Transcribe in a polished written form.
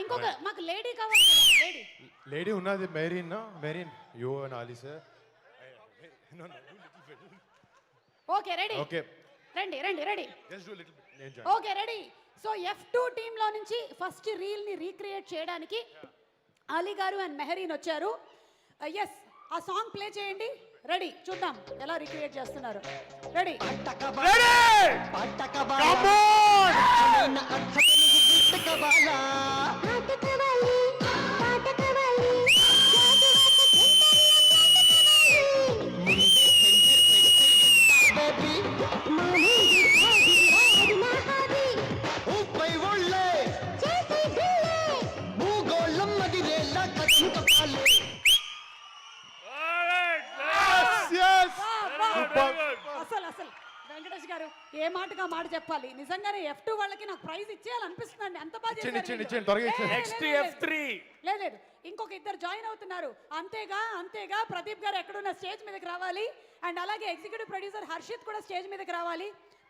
ఇంకొక మాకు లేడీ కావాలి కదా, లేడీ. లేడీ ఉన్నది మెరీన్ మెరీన్ you and Ali sir. Okay ready. Okay రండి రండి ready. Just do little bit నేను join. Okay ready. So F2 team లో నుంచి ఫస్ట్ రీల్ ని రీక్రియేట్ చేయడానికి అలీ గారు అండ్ మెహరీన్ వచ్చారు. ఎస్, ఆ సాంగ్ ప్లే చేయండి. రెడీ, చూద్దాం ఎలా రీక్రియేట్ చేస్తున్నారు. రెడీ. అసలు అసలు వెంకటేష్ గారు ఏ మాటగా మాట చెప్పాలి. నిజంగానే F2 వాళ్ళకి నాకు ప్రైజ్ ఇచ్చేయాలనిపిస్తుందండి. అంత బాగా లేదు, ఇంకొక ఇద్దరు జాయిన్ అవుతున్నారు. అంతేగా ప్రదీప్ గారు ఎక్కడున్న స్టేజ్ మీదకి రావాలి. అండ్ అలాగే ఎగ్జిక్యూటివ్ ప్రొడ్యూసర్ హర్షిత్ కూడా స్టేజ్ మీదకి రావాలి.